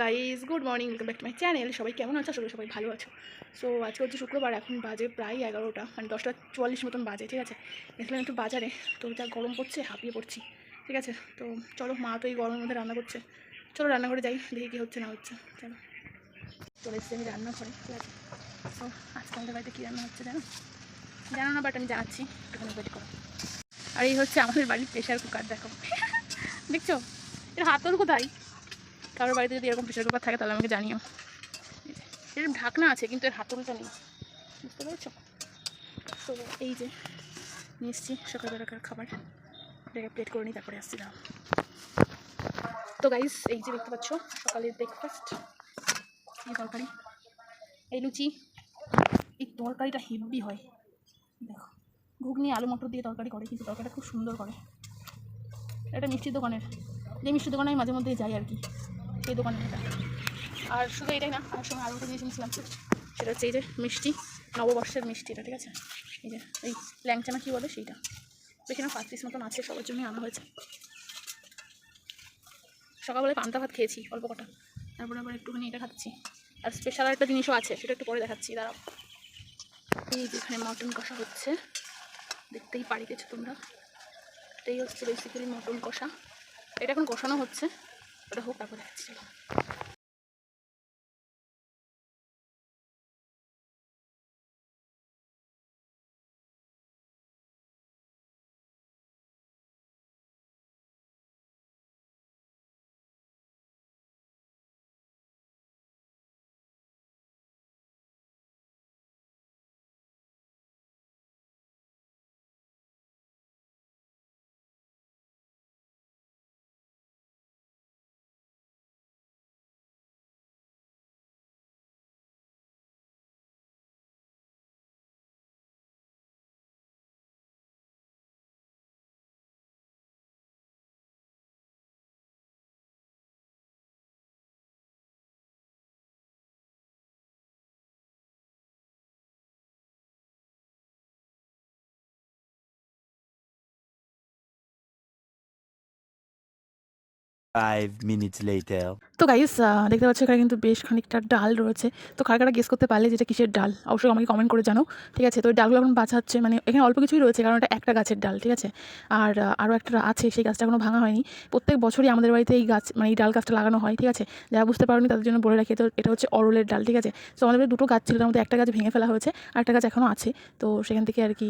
Guys, good morning, welcome back to my channel. সবাই কেমন আছো? আসলে সবাই ভালো আছো। সো আজকে হচ্ছে শুক্রবার, এখন বাজে প্রায় 11টা, মানে 10:44 মতন বাজে। ঠিক আছে, দেখলাম একটু বাজারে, তো যা গরম পড়ছে হাঁপিয়ে পড়ছি। ঠিক আছে, তো চলো, মা তো এই গরমের মধ্যে রান্না করছে, চলো রান্না করে যাই, দেখি কী হচ্ছে না হচ্ছে। চলো, চলে এসেছি আমি রান্না করে। ঠিক আছে, তো আজকে আমাদের বাড়িতে কী রান্না হচ্ছে জানো না, বাট আমি জানাচ্ছি, একটুখানি ওয়েট করো। আর এই হচ্ছে আমাদের বাড়ির প্রেশার কুকার, দেখো দেখছো, এর হাতল কোথায়? কারোর বাড়িতে যদি এরকম প্রেশার কুকার থাকে তাহলে আমাকে জানিও। এর ঢাকনা আছে কিন্তু এর হাতলটা নেই, বুঝতে পেরেছো? তো এই যে নিয়ে এসেছি সকালবেলাকার খাবার, এটাকে প্লেট করে নিই, তারপরে আসছি। দাও। তো গাইস, এই যে দেখতে পাচ্ছ সকালের ব্রেকফাস্ট, এই তরকারি, এই লুচি। এই তরকারিটা হেভি হয়, দেখো, ঘুগনি আলু মটর দিয়ে তরকারি করে, কিন্তু তরকারিটা খুব সুন্দর করে। এটা মিষ্টির দোকানের, যে মিষ্টির দোকানে আমি মাঝে মধ্যে যাই আর কি, সেই দোকানে এটা। আর শুধু এটাই না, আমার সঙ্গে আরও একটা জিনিস নিয়েছিলাম, সেটা হচ্ছে এই যে মিষ্টি, নববর্ষের মিষ্টিটা। ঠিক আছে, এই যে এই ল্যাংচা না কী বলে সেইটা, বেশি না 5 পিস মতন আছে, সবার জন্যই আনা হয়েছে। সকালবেলায় পান্তা ভাত খেয়েছি অল্প কটা, তারপরে আবার একটুখানি এটা খাচ্ছি। আর স্পেশাল একটা জিনিসও আছে, সেটা একটু পরে দেখাচ্ছি, দাঁড়াও। এই যেখানে মটন কষা হচ্ছে, দেখতেই পারিতেছো তোমরা, এটাই হচ্ছে বেসিক্যালি মটন কষা। এটা এখন কষানো হচ্ছে, ওটা হোক তারপর দেখাচ্ছি। Five minutes later. তো গাইস, দেখতে পাচ্ছ এখানে কিন্তু বেশ খানিকটা ডাল রয়েছে। তো কারা কারা গেস করতে পারলে যেটা কিসের ডাল, অবশ্যই আমাকে কমেন্ট করে জানাও। ঠিক আছে, তো এই ডালগুলো এখন বাছা হচ্ছে, মানে এখানে অল্প কিছুই রয়েছে, কারণ এটা একটা গাছের ডাল। ঠিক আছে, আর আরও একটা আছে, সেই গাছটা এখনো ভাঙা হয়নি। প্রত্যেক বছরই আমাদের বাড়িতে এই গাছ, মানে এই ডাল গাছটা লাগানো হয়। ঠিক আছে, যারা বুঝতে পারোনি তাদের জন্য বলে রাখি, তো এটা হচ্ছে অরলের ডাল। ঠিক আছে, তো আমাদের দুটো গাছ ছিল, তার মধ্যে একটা গাছ ভেঙে ফেলা হয়েছে, আর একটা গাছ এখনও আছে, তো সেখান থেকে আর কি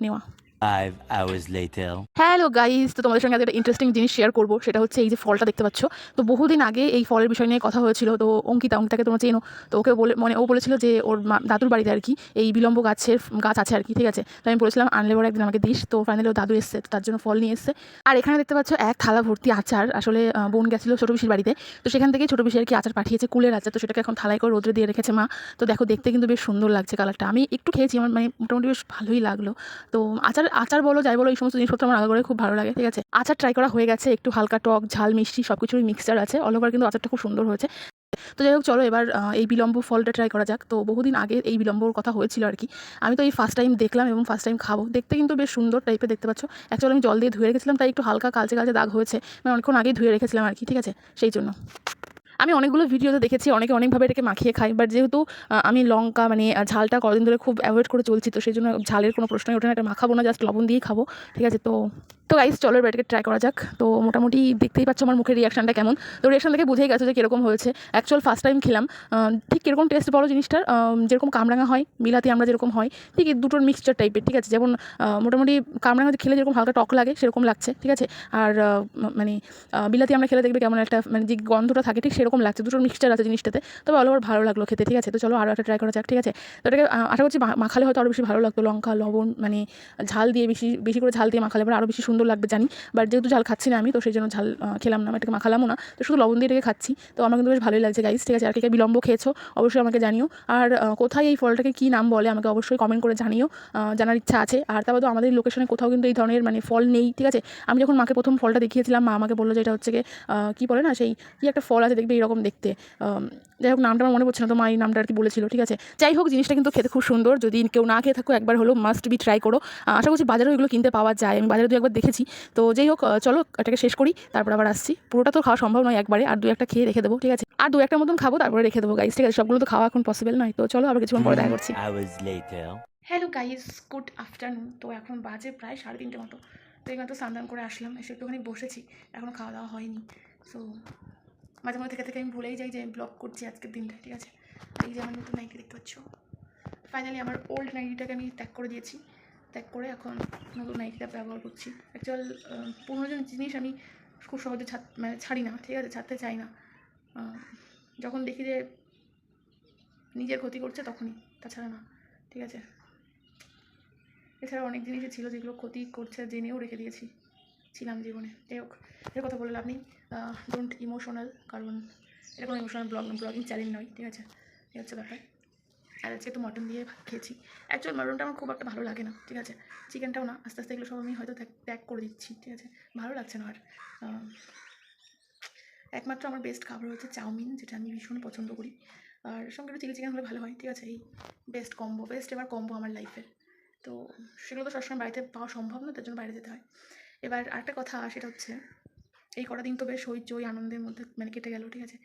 নেওয়া। 5 hours later. হ্যালো গাইস, তো তোমাদের সঙ্গে একটা ইন্টারেস্টিং জিনিস শেয়ার করবো, সেটা হচ্ছে এই যে ফলটা দেখতে পাচ্ছ। তো বহুদিন আগে এই ফলের বিষয় নিয়ে কথা হয়েছিল, তো অঙ্কিতাকে তোমরা চেনো, তো ওকে বলে, মানে ও বলেছিল যে ওর দাদুর বাড়িতে আর কি এই বিলম্ব গাছ আছে আর কি। ঠিক আছে, তো আমি বলেছিলাম আনলে বড় একদিন আমাকে দিস, তো ফাইনালি ও দাদু এসছে, তো তার জন্য ফল নিয়ে এসছে। আর এখানে দেখতে পাচ্ছ এক থালা ভর্তি আচার। আসলে বোন গেছিলো ছোটো পিসির বাড়িতে, তো সেখান থেকেই ছোটো পিসি আর কি আচার পাঠিয়েছে, কুলের আচার। তো সেটাকে এখন থালায় করে রোদ্রে দিয়ে রেখেছে মা। তো দেখো, দেখতে কিন্তু বেশ সুন্দর লাগছে কালারটা। আমি একটু খেয়েছি, আমার মানে মোটামুটি বেশ ভালোই লাগলো। তো আচার বলো যাই বলো, এই সমস্ত জিনিসপত্র আমার আগে করে খুব ভালো লাগে। ঠিক আছে, আচার ট্রাই করা হয়ে গেছে, একটু হালকা টক ঝাল মিষ্টি সব কিছুরই মিক্সচার আছে, অল ওভার কিন্তু আচারটা খুব সুন্দর হয়েছে। তো যাই হোক, চলো এবার এই বিলম্ব ফলটা ট্রাই করা যাক। তো বহুদিন আগে এই বিলম্বর কথা হয়েছিল আর কি, আমি তো এই ফার্স্ট টাইম দেখলাম এবং ফার্স্ট টাইম খাবো। দেখতে কিন্তু বেশ সুন্দর টাইপের, দেখতে পাচ্ছ। অ্যাকচুয়ালি আমি জল দিয়ে ধুয়ে রেখেছিলাম, তাই একটু হালকা কালচে কালচে দাগ হয়েছে, মানে অনেকক্ষণ আগেই ধুয়ে রেখেছিলাম আর কি। ঠিক আছে, সেই জন্য আমি অনেকগুলো ভিডিওতে দেখেছি অনেকে অনেকভাবে এটাকে মাখিয়ে খাই, বাট যেহেতু আমি লঙ্কা মানে ঝালটা কদিন ধরে খুব অ্যাভয়েড করে চলছি, তো সেই জন্য ঝালের কোনো প্রশ্নই ওঠে না, এটা মাখাবো না, জাস্ট লবণ দিয়েই খাবো। ঠিক আছে, তো গাইস চলো এবার এটাকে ট্রাই করা যাক। তো মোটামুটি দেখতেই পাচ্ছ আমার মুখের রিয়াকশানটা কেমন, তো রিয়াকশান থেকে বুঝেই গেছো যে কীরকম হয়েছে। অ্যাকচুয়াল ফার্স্ট টাইম খেলাম, ঠিক কীরকম টেস্ট বলো জিনিসটার, যেরকম কামরাঙা হয়, বিলাতি আমরা যেরকম হয়, ঠিক এই দুটোর মিক্সচার টাইপের। ঠিক আছে, যেমন মোটামুটি কামরাঙা খেলে যেরকম হালকা টক লাগে সেরকম লাগছে। ঠিক আছে, আর মানে বিলাতি আমরা খেলে দেখবে কেমন একটা, মানে যে গন্ধটা থাকে ঠিক সেরকম লাগছে, দুটোর মিক্সচার আছে জিনিসটাতে। তবে অল ওভার ভালো লাগলো খেতে। ঠিক আছে, তো চলো আরও একটা ট্রাই করা যাক। ঠিক আছে, তো এটাকে আশা করছি মাখালে হয়তো আরও বেশি ভালো লাগতো, লঙ্কা লবণ মানে ঝাল দিয়ে বেশি বেশি করে ঝাল দিয়ে মাখালে পরে আরও বেশি সুন্দর লাগবে জানি, বাট যেহেতু ঝাল খাচ্ছি না আমি, তো সেই জন্য ঝাল খেলাম না, এটাকে মাখালামও না, তো শুধু লবণ দিয়ে এটাকে খাচ্ছি। তো আমার কিন্তু বেশ ভালোই লাগছে গাইস। ঠিক আছে, আর কে বিলম্ব খেয়েছো অবশ্যই আমাকে জানিও, আর কোথায় এই ফলটাকে কী নাম বলে আমাকে অবশ্যই কমেন্ট করে জানিও, জানার ইচ্ছা আছে। আর তারপর তো আমাদের লোকেশনে কোথাও কিন্তু এই ধরনের মানে ফল নেই। ঠিক আছে, আমি যখন মাকে প্রথম ফলটা দেখিয়েছিলাম, মা আমাকে বললো যে এটা হচ্ছে কী বলে না, সেই কী একটা ফল আছে দেখবে এইরকম দেখতে। যাই হোক, নামটা আমার মনে পড়ছে না, তো মা এই নামটা আর কি বলেছিল, ঠিক আছে। যাই হোক, জিনিসটা কিন্তু খেতে খুব সুন্দর। যদি কেউ না খেয়ে থাকো, একবার হলো মাস্ট বি ট্রাই করো। আশা করছি বাজারেও এগুলো কিনতে পাওয়া যায়, আমি বাজারে 2-1বার দেখেছি। তো যাই হোক, চলো এটাকে শেষ করি, তারপর আবার আসছি। পুরোটা তো খাওয়া সম্ভব নয় একবারে, আর 2-1টা খেয়ে রেখে দেবো, ঠিক আছে। আর 2-1টার মতন খাবো, তারপরে রেখে দেবো গাইস, ঠিক আছে। সবগুলো তো খাওয়া এখন পসিবল নয়, তো চলো আবার কিছুক্ষণ পরে দেখা 3 করছি। hours later. Hello guys, good afternoon. তো এখন বাজে প্রায় 3:30 মতো। তো এইমাত্র স্নান করে আসলাম, এসে একটুখানি বসেছি, এখনও খাওয়া দাওয়া হয়নি। সো মাঝে মধ্যে থেকে থেকে আমি ভুলেই যাই যে আমি ব্লগ করছি আজকের দিনটা, ঠিক আছে। এই যে আমার নতুন নাইটি দেখতে পাচ্ছ, ফাইনালি আমার ওল্ড নাইটিটাকে আমি ত্যাগ করে দিয়েছি। ত্যাগ করে এখন নতুন নাইটিটা ব্যবহার করছি। অ্যাকচুয়াল পুরোনো জিনিস আমি খুব সহজে ছাড়ি না, ঠিক আছে, ছাড়তে চাই না। যখন দেখি যে নিজের ক্ষতি করছে তখনই, তাছাড়া না, ঠিক আছে। এছাড়া অনেক জিনিসই ছিল যেগুলো ক্ষতি করছে, জেনেও রেখে ছিলাম জীবনে। যাই হোক, এর কথা বলে লাভ নেই। ডোন্ট ইমোশনাল, কারণ এটা কোনো ইমোশনাল ব্লগিং চ্যানেল নয়, ঠিক আছে। এই হচ্ছে ব্যাপার। আর আজকে একটু মটন দিয়ে ভাত খেয়েছি। অ্যাকচুয়াল মটনটা আমার খুব একটা ভালো লাগে না, ঠিক আছে। চিকেনটাও না, আস্তে আস্তে এগুলো সব আমি হয়তো ত্যাগ করে দিচ্ছি, ঠিক আছে। ভালো লাগছে না আর। একমাত্র আমার বেস্ট খাবার হচ্ছে চাউমিন, যেটা আমি ভীষণ পছন্দ করি। আর সঙ্গে একটু চিলি চিকেন হলে ভালো হয়, ঠিক আছে। এই বেস্ট এবার কম্বো আমার লাইফের। তো সেগুলো তো সবসময় বাড়িতে পাওয়া সম্ভব না, তার জন্য বাইরে যেতে হয়। এবার আরেকটা কথা, সেটা হচ্ছে এই কটা দিন তো বেশ হইচই আনন্দের মধ্যে কেটে গেল, ঠিক আছে।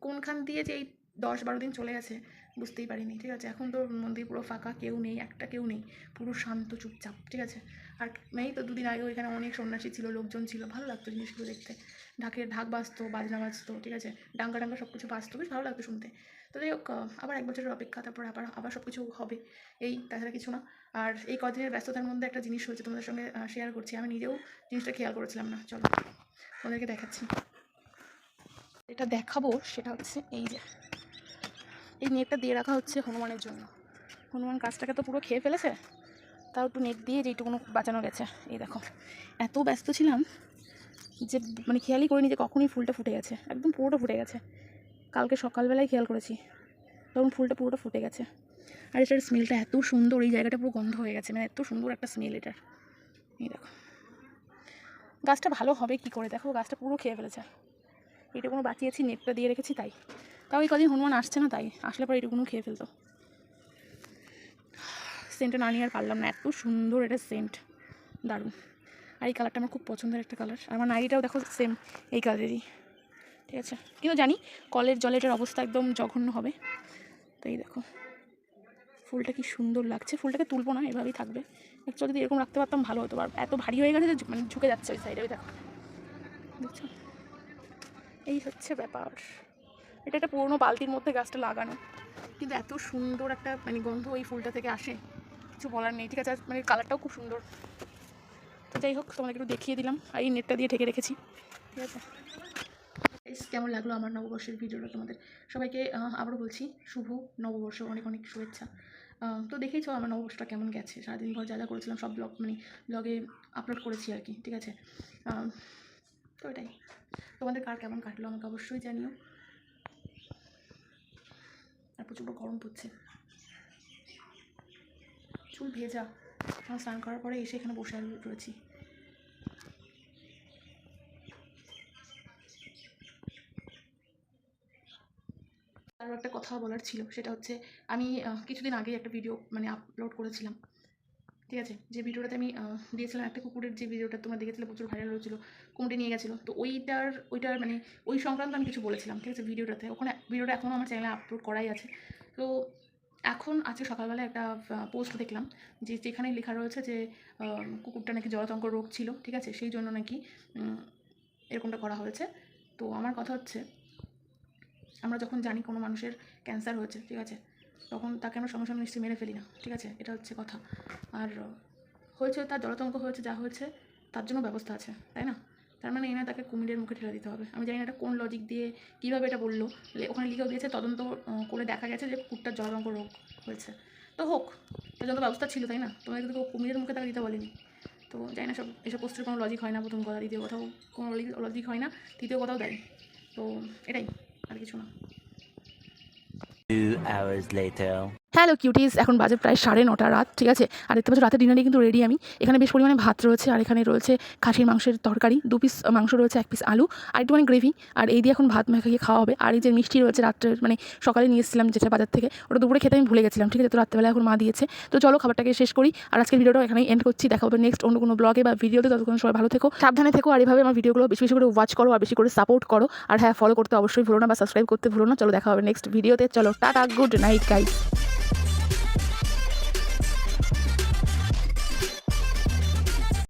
কোনখান দিয়ে যে এই 10-12 দিন চলে গেছে বুঝতেই পারিনি, ঠিক আছে। এখন তো মন্দির পুরো ফাঁকা, কেউ নেই, কেউ নেই, পুরো শান্ত চুপচাপ, ঠিক আছে। আর এই তো 2 দিন আগেও এখানে অনেক সন্ন্যাসী ছিল, লোকজন ছিল, ভালো লাগতো জিনিসগুলো দেখতে। ঢাক বাজতো, বাজনা বাজতো, ঠিক আছে, ডাঙ্গা সব কিছু বাজতো, বেশ ভালো লাগতো শুনতে। তো যাই হোক, আবার 1 বছরের অপেক্ষা, তারপর আবার সব কিছু হবে, এই তাছাড়া কিছু না। আর এই কদিনের ব্যস্ততার মধ্যে একটা জিনিস হয়েছে, তোমাদের সঙ্গে শেয়ার করছি। আমি নিজেও জিনিসটা খেয়াল করেছিলাম না, চলো তোমাদেরকে দেখাচ্ছি। এটা দেখাবো সেটা হচ্ছে এই নেটটা দিয়ে রাখা হচ্ছে হনুমানের জন্য। হনুমান কাজটাকে তো পুরো খেয়ে ফেলেছে, তাও একটু নেট দিয়ে যেইটুকুনো বাঁচানো গেছে। এই দেখো, এত ব্যস্ত ছিলাম যে খেয়ালই করিনি যে কখনই ফুলটা ফুটে গেছে, একদম পুরোটা ফুটে গেছে। কালকে সকালবেলায় খেয়াল করেছি, তখন ফুলটা পুরোটা ফুটে গেছে। আর এটার স্মেলটা এত সুন্দর, এই জায়গাটা পুরো গন্ধ হয়ে গেছে, এত সুন্দর একটা স্মেল এটার। এই দেখো, গাছটা ভালো হবে কি করে, দেখো গাছটা পুরো খেয়ে ফেলেছে। এইটুকুনো বাঁচিয়েছি, নেটটা দিয়ে রেখেছি, তাও এই কদিন হনুমান আসছে না, তাই আসলে পরে এইটুকুনো খেয়ে ফেলতো। সেন্টটা না নিয়ে আর পারলাম না, এত সুন্দর এটা সেন্ট, দারুণ। আর এই কালারটা আমার খুব পছন্দের একটা কালার। আর আমার নাইটিটাও দেখো সেম এই কালারেরই, ঠিক আছে। কিন্তু জানি কলের জলে এটার অবস্থা একদম জঘন্য হবে। তো এই দেখো, ফুলটা কি সুন্দর লাগছে। ফুলটাকে তুলবো না, এভাবেই থাকবে। অ্যাকচুয়ালি যদি এরকম রাখতে পারতাম ভালো হতো, আর এত ভারী হয়ে গেছে যে ঝুঁকে যাচ্ছে ওই সাইডে, ওই দেখো, দেখছো। এই হচ্ছে ব্যাপার। এটা একটা পুরোনো বালতির মধ্যে গাছটা লাগানো, কিন্তু এত সুন্দর একটা গন্ধ এই ফুলটা থেকে আসে, কিছু বলার নেই, ঠিক আছে। আর কালারটাও খুব সুন্দর। তো যাই হোক, তোমাকে একটু দেখিয়ে দিলাম, আর এই নেটটা দিয়ে ঢেকে রেখেছি, ঠিক আছে। কেমন লাগলো আমার নববর্ষের ভিডিওটা তোমাদের সবাইকে? আবারও বলছি, শুভ নববর্ষ, অনেক অনেক শুভেচ্ছা। তো দেখেইছো আমার নববর্ষটা কেমন গেছে। সারাদিন ভর যা করেছিলাম সব ব্লগে আপলোড করেছি আর কি, ঠিক আছে। তো এটাই, তোমাদের কার কেমন কাটলো আমাকে অবশ্যই জানিও। আর প্রচণ্ড গরম পড়ছে, চুল ভেজা। আমার স্নান করার পরে এসে এখানে বসে রয়েছি। আরও একটা কথা বলার ছিল, সেটা হচ্ছে আমি কিছুদিন আগে একটা ভিডিও আপলোড করেছিলাম, ঠিক আছে। যে ভিডিওটাতে আমি দিয়েছিলাম একটা কুকুরের, যে ভিডিওটা তোমরা দেখেছিলে প্রচুর ভাইরাল হয়েছিল, কুমড়ে নিয়ে গেছিলো। তো ওইটার ওই সংক্রান্ত আমি কিছু বলেছিলাম, ঠিক আছে, ভিডিওটাতে। ভিডিওটা এখনও আমার চ্যানেলে আপলোড করাই আছে। তো এখন আজকে সকালবেলা একটা পোস্ট দেখলাম, যেখানে লেখা রয়েছে যে কুকুরটা নাকি জলাতঙ্ক রোগ ছিল, ঠিক আছে, সেই জন্য নাকি এরকমটা করা হয়েছে। তো আমার কথা হচ্ছে, আমরা যখন জানি কোনো মানুষের ক্যান্সার হয়েছে, ঠিক আছে, তখন তাকে আমরা সঙ্গে সঙ্গে নিশ্চয়ই মেরে ফেলি না, ঠিক আছে, এটা হচ্ছে কথা। আর হয়েছে, তার জলাতঙ্ক হয়েছে, যা হয়েছে তার জন্য ব্যবস্থা আছে, তাই না? তার এই না তাকে কুমিরের মুখে ঠেলে দিতে হবে। আমি জানি না এটা কোন লজিক দিয়ে কীভাবে এটা বললো, ওখানে লিখেও দিয়েছে তদন্ত করে দেখা গেছে যে কুকুরটার জলাতঙ্ক রোগ হয়েছে। তো হোক, তার যত ব্যবস্থা ছিল, তাই না? তোমাদের কিন্তু কুমিরের মুখে তাকে দিতে বলেনি। তো জানি না, এসব পোস্টের কোনো লজিক হয় না, প্রথম কথা। দ্বিতীয় কথাও কোনো লজিক হয় না, তৃতীয় কথাও দেয়। তো এটাই, আর কিছু না। 2 hours later. হ্যালো কিউটিস, এখন বাজে প্রায় 9:30 রাত, ঠিক আছে। আর দেখতে পাচ্ছ রাতের ডিনারে কিন্তু রেডি আমি। এখানে বেশ পরিমাণে ভাত রয়েছে, আর এখানে রয়েছে খাসির মাংসের তরকারি, 2 পিস মাংস রয়েছে, 1 পিস আলু, আর একটুখানি গ্রেভি, আর এই দিয়ে এখন ভাত মাখিয়ে খাওয়া হবে। আর এই যে মিষ্টি রয়েছে রাত্রের, মানে সকালে নিয়ে এসেছিলাম যেটা বাজার থেকে, ওটা দুপুরে খেতে আমি ভুলে গেছিলাম, ঠিক আছে। তো রাত্রেবেলা এখন মা দিয়েছে। তো চলো খাবারটাকে শেষ করি, আর আজকের ভিডিওটা এখানেই এন্ড করছি। দেখা হবে নেক্সট অন্য কোনো ব্লগে বা ভিডিওতে। ততক্ষণ সবাই ভালো থেকো, সাবধানে থেকো, আর এভাবে আমার ভিডিওগুলো বেশি বেশি করে ওয়াচ করো আর বেশি করে সাপোর্ট করো। আর হ্যাঁ, ফলো করতে অবশ্যই ভুলো না বা সাবস্ক্রাইব করতে ভুলো না। চলো দেখা হবে নেক্সট ভিডিওতে। চলো টাটা, গুড নাইট গাইস।